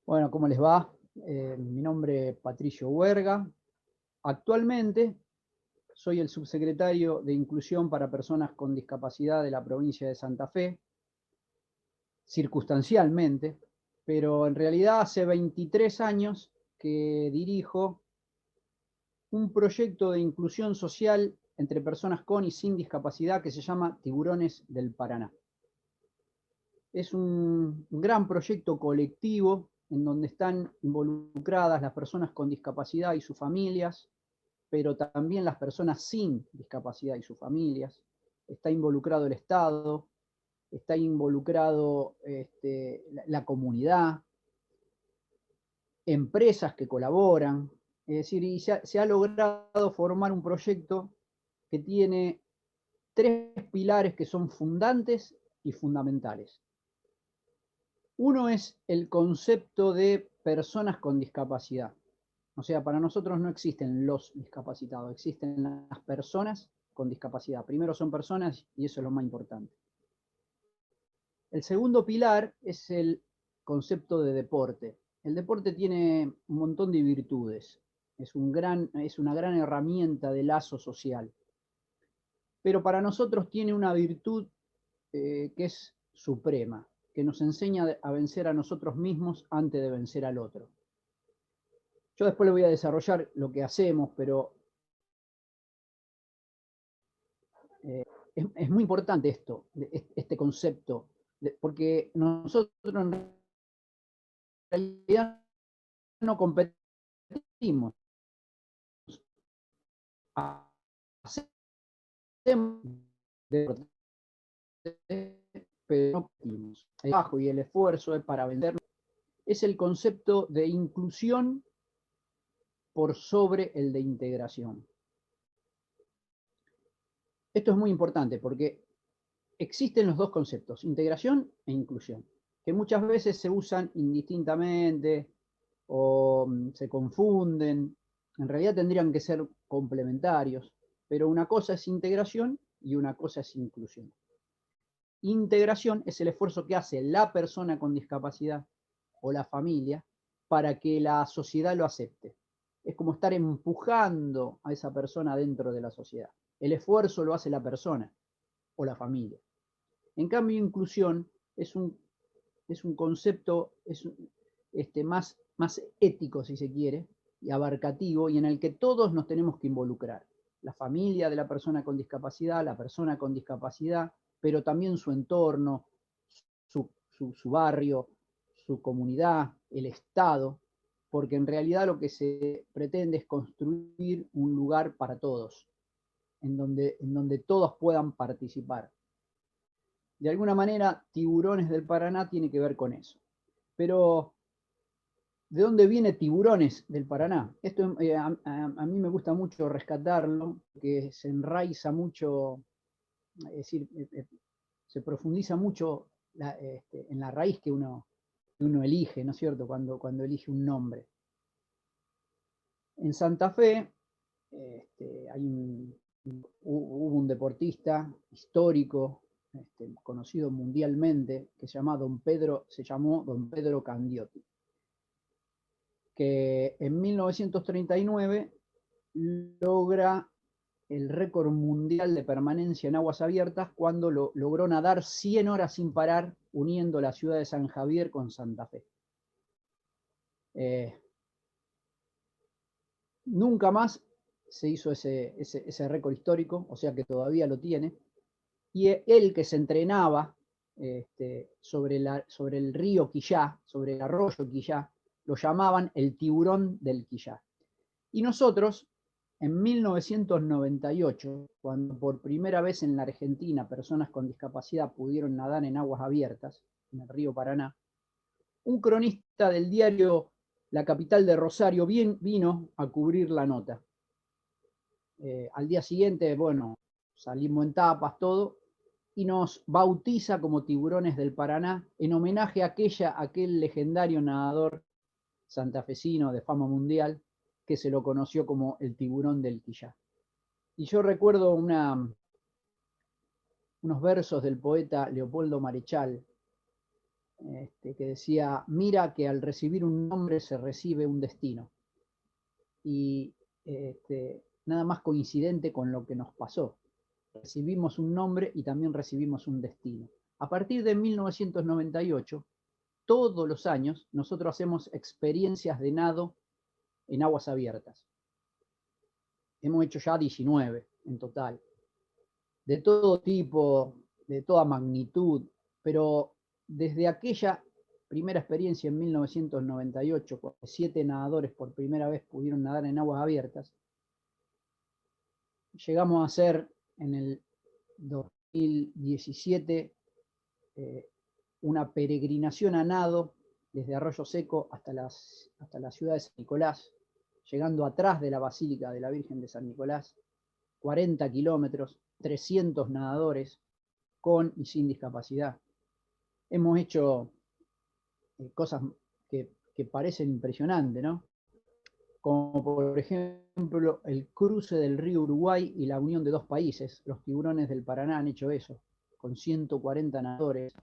Bueno, ¿cómo les va? Mi nombre es Patricio Huerga. Actualmente soy el subsecretario de Inclusión para Personas con Discapacidad de la provincia de Santa Fe, circunstancialmente, pero en realidad hace 23 años que dirijo un proyecto de inclusión social entre personas con y sin discapacidad que se llama Tiburones del Paraná. Es un gran proyecto colectivo en donde están involucradas las personas con discapacidad y sus familias, pero también las personas sin discapacidad y sus familias. Está involucrado el Estado, está involucrado la comunidad, empresas que colaboran. Es decir, y se ha logrado formar un proyecto que tiene tres pilares que son fundantes y fundamentales. Uno es el concepto de personas con discapacidad. O sea, para nosotros no existen los discapacitados, existen las personas con discapacidad. Primero son personas y eso es lo más importante. El segundo pilar es el concepto de deporte. El deporte tiene un montón de virtudes. Es una gran herramienta de lazo social. Pero para nosotros tiene una virtud que es suprema, que nos enseña a vencer a nosotros mismos antes de vencer al otro. Yo después le voy a desarrollar lo que hacemos, pero es muy importante este concepto, porque nosotros en realidad no competimos, hacemos deporte, pero no competimos. El trabajo y el esfuerzo es para venderlo. Es el concepto de inclusión por sobre el de integración. Esto es muy importante porque existen los dos conceptos, integración e inclusión, que muchas veces se usan indistintamente o se confunden. En realidad tendrían que ser complementarios, pero una cosa es integración y una cosa es inclusión. Integración es el esfuerzo que hace la persona con discapacidad o la familia para que la sociedad lo acepte. Es como estar empujando a esa persona dentro de la sociedad. El esfuerzo lo hace la persona o la familia. En cambio, inclusión es un concepto más ético, si se quiere, y abarcativo, y en el que todos nos tenemos que involucrar. La familia de la persona con discapacidad, la persona con discapacidad, pero también su entorno, su barrio, su comunidad, el Estado, porque en realidad lo que se pretende es construir un lugar para todos, en donde todos puedan participar. De alguna manera, Tiburones del Paraná tiene que ver con eso. Pero, ¿de dónde viene Tiburones del Paraná? Esto a mí me gusta mucho rescatarlo, que se enraiza mucho, es decir, se profundiza mucho en la raíz que uno elige, ¿no es cierto?, cuando elige un nombre. En Santa Fe hubo un deportista histórico, conocido mundialmente, que se llamó Don Pedro Candioti, que en 1939 logra el récord mundial de permanencia en aguas abiertas cuando logró nadar 100 horas sin parar, uniendo la ciudad de San Javier con Santa Fe. Nunca más se hizo ese récord histórico, o sea que todavía lo tiene. Y él, que se entrenaba sobre el río Quillá, sobre el arroyo Quillá, lo llamaban el tiburón del Quillá. Y nosotros, en 1998, cuando por primera vez en la Argentina personas con discapacidad pudieron nadar en aguas abiertas, en el río Paraná, un cronista del diario La Capital de Rosario vino a cubrir la nota. Al día siguiente, bueno, salimos en tapas, todo, y nos bautiza como Tiburones del Paraná en homenaje a aquel legendario nadador santafesino de fama mundial que se lo conoció como el Tiburón del Quillá. Y yo recuerdo unos versos del poeta Leopoldo Marechal, que decía: mira que al recibir un nombre se recibe un destino. Y nada más coincidente con lo que nos pasó. Recibimos un nombre y también recibimos un destino. A partir de 1998, todos los años, nosotros hacemos experiencias de nado en aguas abiertas. Hemos hecho ya 19 en total, de todo tipo, de toda magnitud, pero desde aquella primera experiencia en 1998, cuando 7 nadadores por primera vez pudieron nadar en aguas abiertas, llegamos a hacer en el 2017 una peregrinación a nado desde Arroyo Seco hasta la ciudad de San Nicolás, llegando atrás de la Basílica de la Virgen de San Nicolás, 40 kilómetros, 300 nadadores con y sin discapacidad. Hemos hecho cosas que parecen impresionantes, ¿no? Como por ejemplo el cruce del río Uruguay y la unión de dos países. Los Tiburones del Paraná han hecho eso, con 140 nadadores,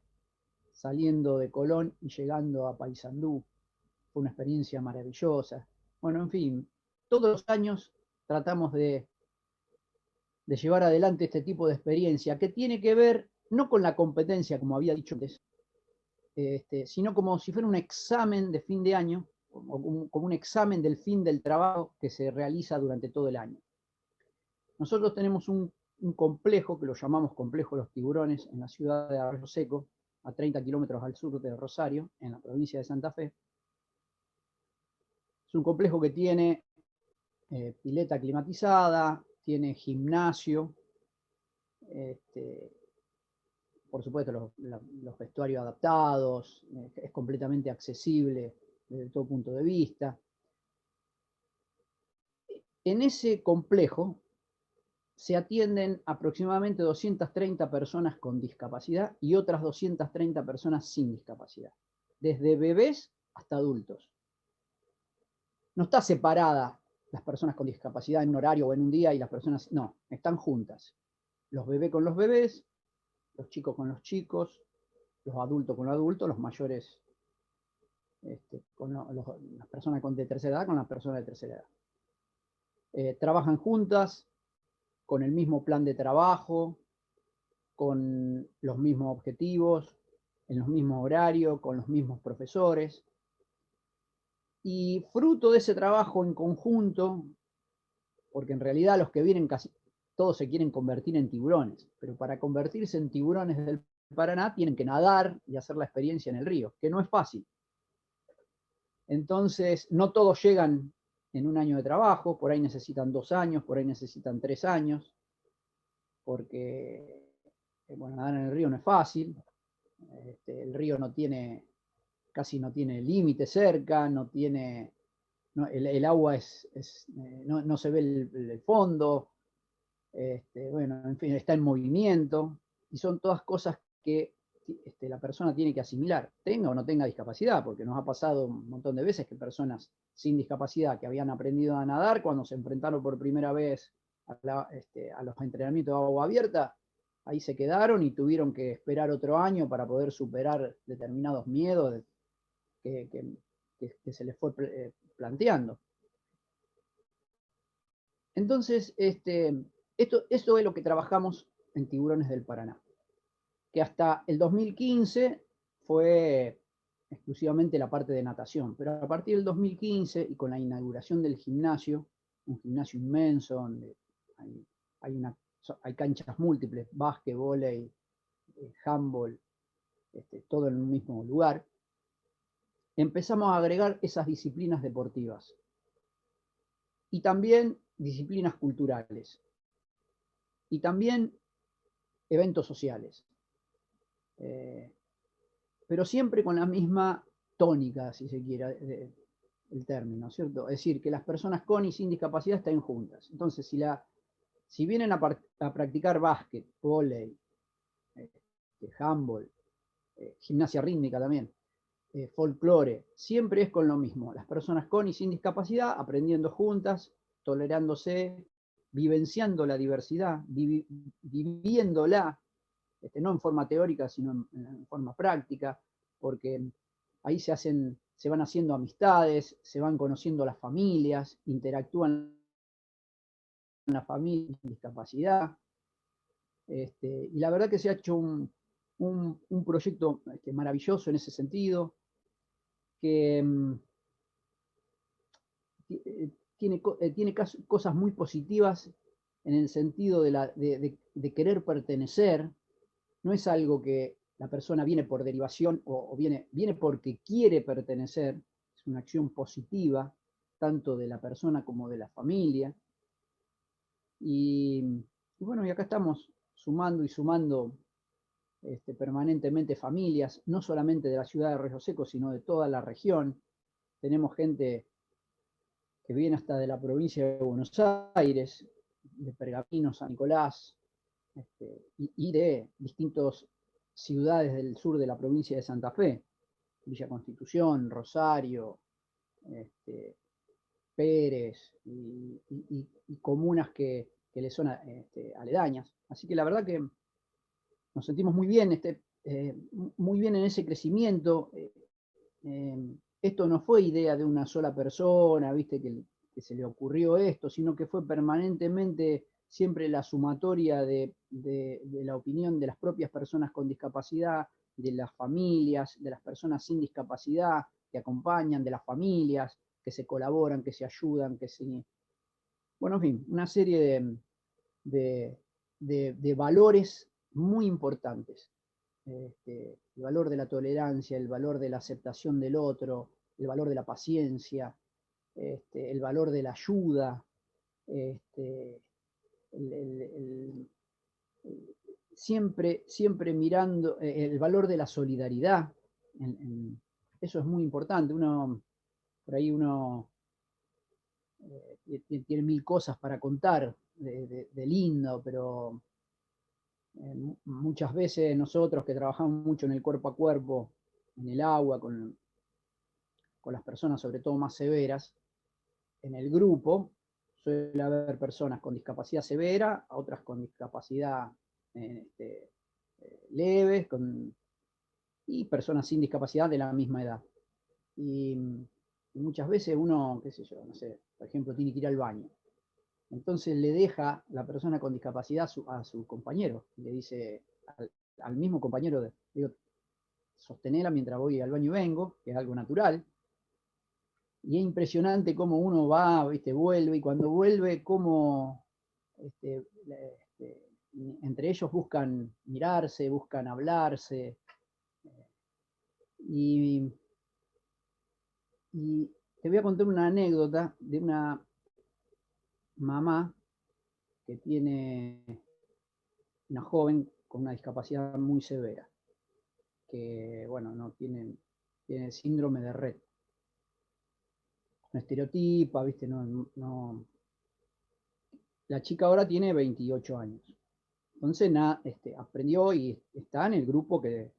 saliendo de Colón y llegando a Paysandú. Fue una experiencia maravillosa. Bueno, en fin, todos los años tratamos de llevar adelante este tipo de experiencia, que tiene que ver no con la competencia, como había dicho antes, sino como si fuera un examen de fin de año, como un examen del fin del trabajo que se realiza durante todo el año. Nosotros tenemos un complejo, que lo llamamos Complejo Los Tiburones, en la ciudad de Arroyo Seco, a 30 kilómetros al sur de Rosario, en la provincia de Santa Fe. Es un complejo que tiene pileta climatizada, tiene gimnasio, por supuesto los vestuarios adaptados, es completamente accesible desde todo punto de vista. En ese complejo se atienden aproximadamente 230 personas con discapacidad y otras 230 personas sin discapacidad, desde bebés hasta adultos. No está separada las personas con discapacidad en un horario o en un día y las personas, no, están juntas. Los bebés con los bebés, los chicos con los chicos, los adultos con los adultos, los mayores con las personas de tercera edad con las personas de tercera edad. Trabajan juntas, con el mismo plan de trabajo, con los mismos objetivos, en los mismos horarios, con los mismos profesores. Y fruto de ese trabajo en conjunto, porque en realidad los que vienen casi todos se quieren convertir en tiburones, pero para convertirse en tiburones del Paraná tienen que nadar y hacer la experiencia en el río, que no es fácil. Entonces, no todos llegan en un año de trabajo, por ahí necesitan 2 años, por ahí necesitan 3 años, porque, bueno, nadar en el río no es fácil, el río casi no tiene límite cerca, no tiene, el agua no se ve el fondo, bueno, en fin, está en movimiento, y son todas cosas que la persona tiene que asimilar, tenga o no tenga discapacidad, porque nos ha pasado un montón de veces que personas sin discapacidad que habían aprendido a nadar, cuando se enfrentaron por primera vez a los entrenamientos de agua abierta, ahí se quedaron y tuvieron que esperar otro año para poder superar determinados miedos que se les fue planteando. Entonces, esto es lo que trabajamos en Tiburones del Paraná, que hasta el 2015 fue exclusivamente la parte de natación, pero a partir del 2015 y con la inauguración del gimnasio, un gimnasio inmenso donde hay canchas múltiples, básquet, vóley, handball, todo en un mismo lugar, empezamos a agregar esas disciplinas deportivas y también disciplinas culturales y también eventos sociales, pero siempre con la misma tónica, si se quiere, el término, ¿cierto? Es decir, que las personas con y sin discapacidad estén juntas. Entonces, si vienen a practicar básquet, vóley, handball, gimnasia rítmica también, folclore, siempre es con lo mismo. Las personas con y sin discapacidad aprendiendo juntas, tolerándose, vivenciando la diversidad, viviéndola, no en forma teórica, sino en forma práctica, porque ahí se van haciendo amistades, se van conociendo las familias, interactúan las familias con discapacidad. Y la verdad que se ha hecho un proyecto maravilloso en ese sentido, que tiene cosas muy positivas en el sentido de querer pertenecer. No es algo que la persona viene por derivación o viene porque quiere pertenecer, es una acción positiva, tanto de la persona como de la familia. Y bueno, y acá estamos sumando y sumando permanentemente familias, no solamente de la ciudad de Río Seco, sino de toda la región. Tenemos gente que viene hasta de la provincia de Buenos Aires, de Pergamino, San Nicolás, y de distintas ciudades del sur de la provincia de Santa Fe, Villa Constitución, Rosario, Pérez y comunas que le son aledañas. Así que la verdad que nos sentimos muy bien, muy bien en ese crecimiento. Esto no fue idea de una sola persona, viste, que se le ocurrió esto, sino que fue permanentemente siempre la sumatoria de la opinión de las propias personas con discapacidad, de las familias, de las personas sin discapacidad, que acompañan, de las familias, que se colaboran, que se ayudan, bueno, en fin, una serie de valores muy importantes. El valor de la tolerancia, el valor de la aceptación del otro, el valor de la paciencia, el valor de la ayuda, siempre mirando el valor de la solidaridad. Eso es muy importante. Por ahí uno tiene mil cosas para contar de lindo, pero muchas veces nosotros que trabajamos mucho en el cuerpo a cuerpo, en el agua, con las personas sobre todo más severas, en el grupo suele haber personas con discapacidad severa, otras con discapacidad leves, y personas sin discapacidad de la misma edad. Y muchas veces uno, qué sé yo, no sé, por ejemplo, tiene que ir al baño. Entonces le deja la persona con discapacidad a su compañero, le dice al mismo compañero, digo, sostenela mientras voy al baño y vengo, que es algo natural. Y es impresionante cómo uno va, ¿viste? Vuelve, y cuando vuelve, cómo entre ellos buscan mirarse, buscan hablarse. Y te voy a contar una anécdota de una mamá que tiene una joven con una discapacidad muy severa, que, bueno, no tiene síndrome de Rett. No estereotipa, ¿viste? No. La chica ahora tiene 28 años. Entonces, aprendió y está en el grupo que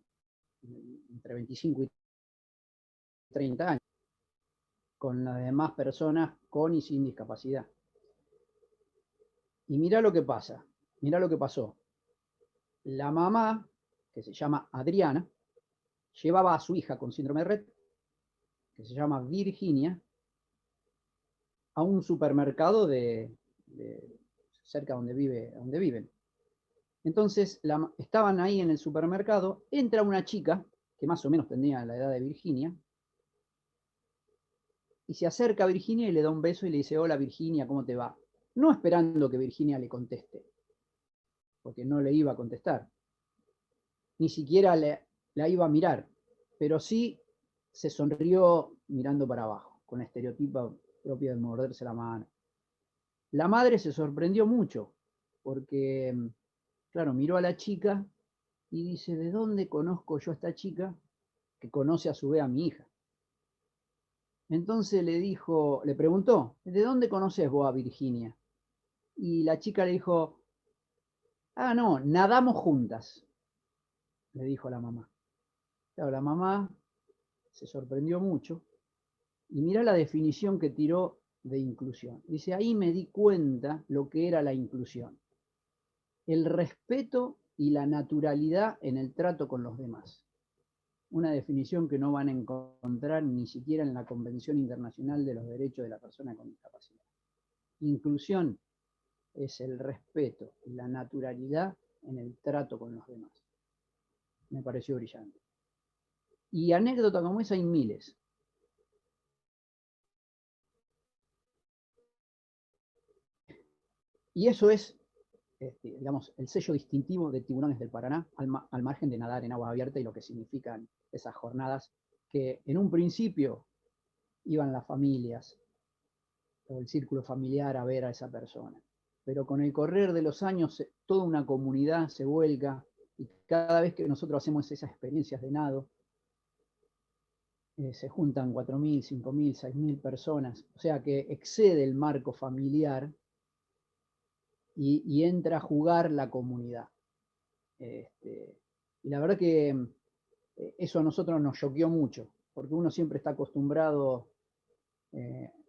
entre 25 y 30 años, con las demás personas con y sin discapacidad. Y mira lo que pasa, mira lo que pasó. La mamá, que se llama Adriana, llevaba a su hija con síndrome de Rett, que se llama Virginia, a un supermercado cerca donde viven. Entonces estaban ahí en el supermercado, entra una chica, que más o menos tenía la edad de Virginia, y se acerca a Virginia y le da un beso y le dice, hola Virginia, ¿cómo te va? No esperando que Virginia le conteste, porque no le iba a contestar. Ni siquiera la iba a mirar, pero sí se sonrió mirando para abajo, con la estereotipa propia de morderse la mano. La madre se sorprendió mucho, porque, claro, miró a la chica y dice, ¿de dónde conozco yo a esta chica que conoce a su vez a mi hija? Entonces le preguntó, ¿de dónde conoces vos a Virginia? Y la chica le dijo, ah, no, nadamos juntas, le dijo a la mamá. Claro, la mamá se sorprendió mucho y mirá la definición que tiró de inclusión. Dice, ahí me di cuenta lo que era la inclusión. El respeto y la naturalidad en el trato con los demás. una definición que no van a encontrar ni siquiera en la Convención Internacional de los Derechos de la Persona con Discapacidad. Inclusión es el respeto y la naturalidad en el trato con los demás. Me pareció brillante. Y anécdotas como esa hay miles. Y eso es, digamos, el sello distintivo de Tiburones del Paraná, al margen de nadar en agua abierta y lo que significan esas jornadas, que en un principio iban las familias o el círculo familiar a ver a esa persona. Pero con el correr de los años, toda una comunidad se vuelca, y cada vez que nosotros hacemos esas experiencias de nado, se juntan 4.000, 5.000, 6.000 personas, o sea que excede el marco familiar y entra a jugar la comunidad. Y la verdad que eso a nosotros nos choqueó mucho, porque uno siempre está acostumbrado,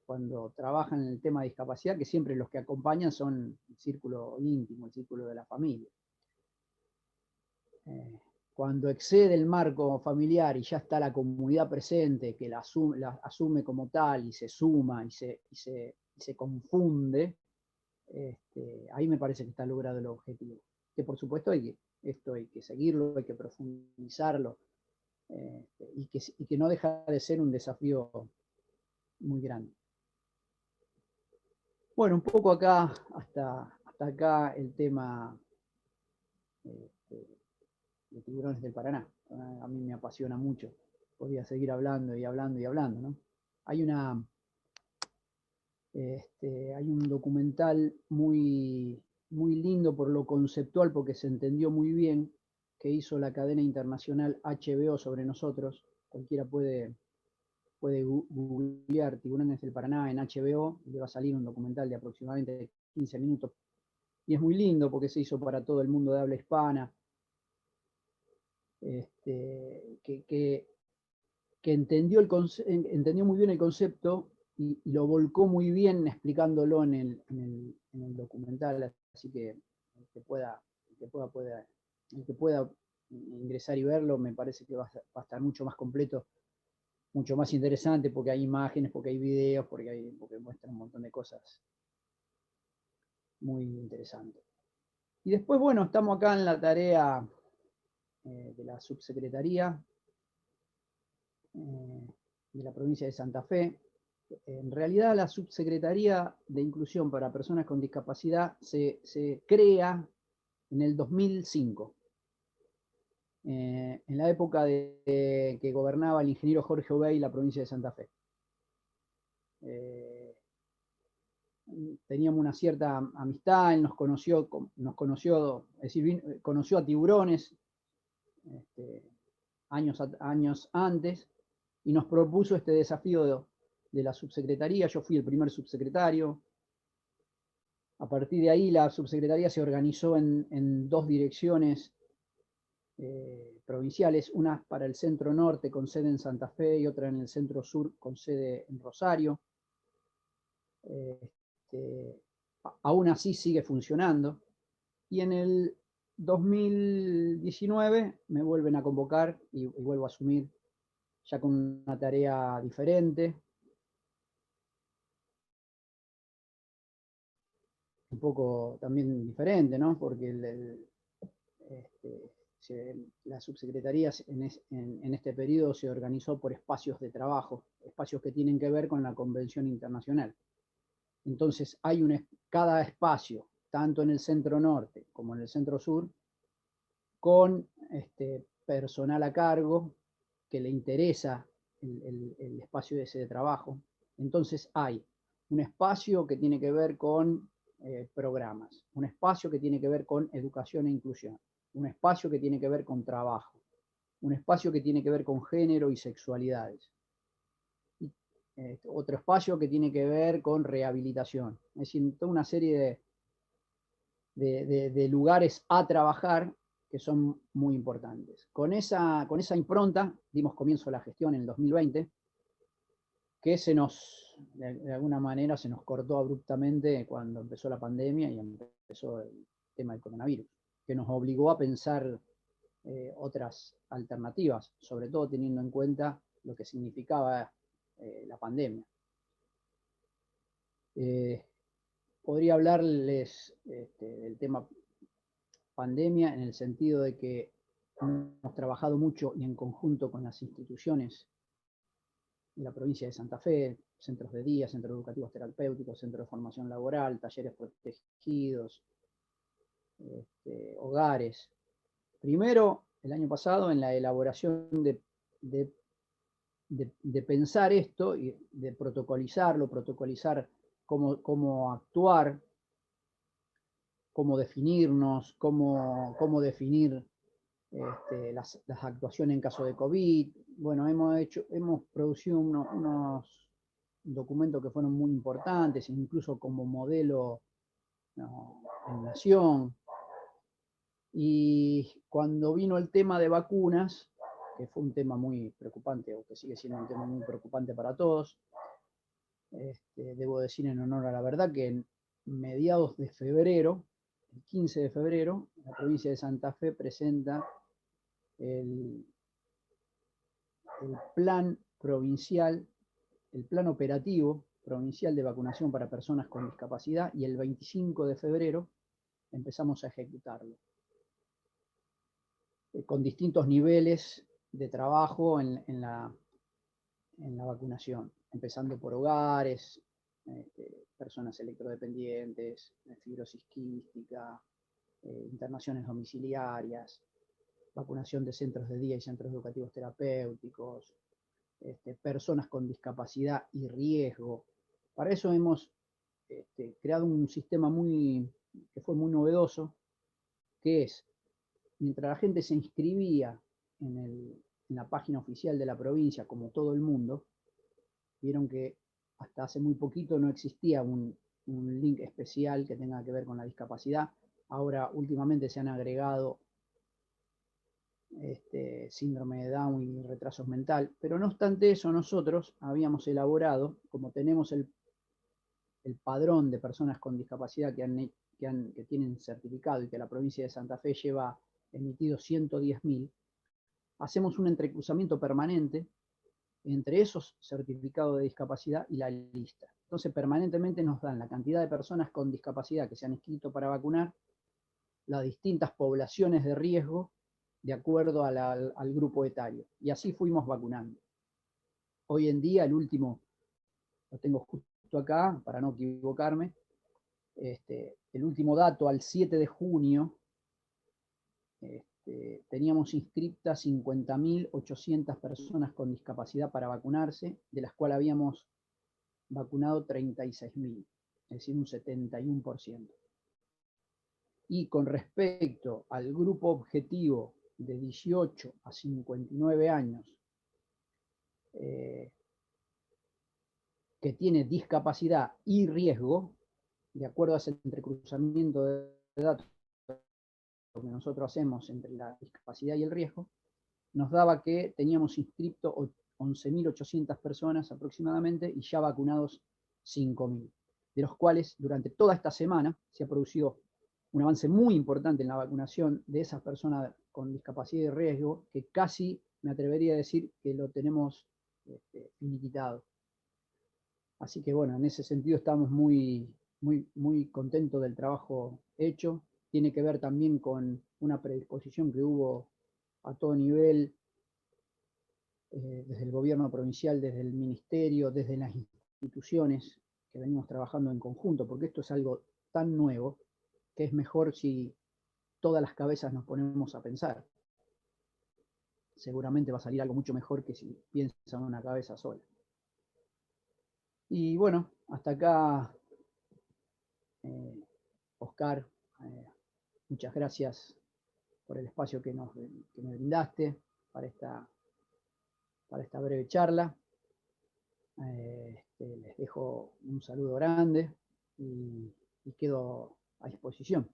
cuando trabajan en el tema de discapacidad, que siempre los que acompañan son el círculo íntimo, el círculo de la familia. Cuando excede el marco familiar y ya está la comunidad presente, que la asume como tal y se suma y se confunde, ahí me parece que está logrado el objetivo. Que por supuesto esto hay que seguirlo, hay que profundizarlo, y que no deja de ser un desafío muy grande. Bueno, un poco acá, hasta acá el tema de Tiburones del Paraná. A mí me apasiona mucho. Podría seguir hablando y hablando y hablando, ¿no? Hay un documental muy, muy lindo por lo conceptual, porque se entendió muy bien, que hizo la cadena internacional HBO sobre nosotros. Cualquiera puede googlear Tiburones del Paraná en HBO, y le va a salir un documental de aproximadamente 15 minutos. Y es muy lindo porque se hizo para todo el mundo de habla hispana, que entendió muy bien el concepto y lo volcó muy bien explicándolo en el documental. Así que el que pueda ingresar y verlo, me parece que va a estar mucho más completo, mucho más interesante, porque hay imágenes, porque hay videos, porque muestra un montón de cosas muy interesantes. Y después, bueno, estamos acá en la tarea de la subsecretaría de la provincia de Santa Fe. En realidad, la Subsecretaría de Inclusión para Personas con Discapacidad se crea en el 2005, en la época de que gobernaba el ingeniero Jorge Obey la provincia de Santa Fe. Teníamos una cierta amistad, él nos conoció, es decir, conoció a Tiburones años antes, y nos propuso este desafío de la subsecretaría. Yo fui el primer subsecretario. A partir de ahí la subsecretaría se organizó en dos direcciones provinciales, una para el centro norte con sede en Santa Fe y otra en el centro sur con sede en Rosario. Aún así sigue funcionando, y en el 2019 me vuelven a convocar y vuelvo a asumir, ya con una tarea diferente, un poco también diferente, ¿no? Porque la subsecretaría en este periodo se organizó por espacios de trabajo, espacios que tienen que ver con la Convención Internacional. Entonces hay cada espacio, tanto en el centro norte como en el centro sur, con personal a cargo que le interesa el espacio ese de trabajo. Entonces hay un espacio que tiene que ver con programas, un espacio que tiene que ver con educación e inclusión, un espacio que tiene que ver con trabajo, un espacio que tiene que ver con género y sexualidades, y otro espacio que tiene que ver con rehabilitación. Es decir, toda una serie de lugares a trabajar que son muy importantes. Con esa impronta dimos comienzo a la gestión en el 2020, que de alguna manera se nos cortó abruptamente cuando empezó la pandemia y empezó el tema del coronavirus, que nos obligó a pensar otras alternativas, sobre todo teniendo en cuenta lo que significaba la pandemia. Podría hablarles del tema pandemia en el sentido de que hemos trabajado mucho y en conjunto con las instituciones de la provincia de Santa Fe, centros de día, centros educativos terapéuticos, centros de formación laboral, talleres protegidos, hogares. Primero, el año pasado, en la elaboración de pensar esto y de protocolizar cómo actuar, cómo definirnos, cómo definir las actuaciones en caso de COVID. Bueno, hemos producido unos documentos que fueron muy importantes, incluso como modelo, ¿no?, en nación. Y cuando vino el tema de vacunas, que fue un tema muy preocupante, o que sigue siendo un tema muy preocupante para todos, debo decir en honor a la verdad que en mediados de febrero, el 15 de febrero, la provincia de Santa Fe presenta el plan provincial, el plan operativo provincial de vacunación para personas con discapacidad, y el 25 de febrero empezamos a ejecutarlo, con distintos niveles de trabajo en la vacunación, empezando por hogares, personas electrodependientes, fibrosis quística, internaciones domiciliarias, vacunación de centros de día y centros educativos terapéuticos, personas con discapacidad y riesgo. Para eso hemos creado un sistema que fue muy novedoso, que es, mientras la gente se inscribía en la página oficial de la provincia, como todo el mundo, vieron que hasta hace muy poquito no existía un link especial que tenga que ver con la discapacidad. Ahora últimamente se han agregado síndrome de Down y retrasos mental, pero no obstante eso, nosotros habíamos elaborado, como tenemos el padrón de personas con discapacidad que tienen certificado y que la provincia de Santa Fe lleva emitido 110.000, hacemos un entrecruzamiento permanente entre esos certificados de discapacidad y la lista. Entonces permanentemente nos dan la cantidad de personas con discapacidad que se han inscrito para vacunar, las distintas poblaciones de riesgo de acuerdo al grupo etario. Y así fuimos vacunando. Hoy en día, el último, lo tengo justo acá, para no equivocarme, el último dato al 7 de junio, teníamos inscriptas 50.800 personas con discapacidad para vacunarse, de las cuales habíamos vacunado 36.000, es decir, un 71%. Y con respecto al grupo objetivo de 18 a 59 años, que tiene discapacidad y riesgo, de acuerdo a ese entrecruzamiento de datos que nosotros hacemos entre la discapacidad y el riesgo, nos daba que teníamos inscrito 11.800 personas aproximadamente y ya vacunados 5.000, de los cuales durante toda esta semana se ha producido un avance muy importante en la vacunación de esas personas con discapacidad y riesgo, que casi me atrevería a decir que lo tenemos finiquitado. Así que bueno, en ese sentido estamos muy contentos del trabajo hecho. Tiene que ver también con una predisposición que hubo a todo nivel, desde el gobierno provincial, desde el ministerio, desde las instituciones, que venimos trabajando en conjunto, porque esto es algo tan nuevo que es mejor si todas las cabezas nos ponemos a pensar. Seguramente va a salir algo mucho mejor que si piensa una cabeza sola. Y bueno, hasta acá, Oscar, muchas gracias por el espacio que me brindaste para esta breve charla. Les dejo un saludo grande y quedo a disposición.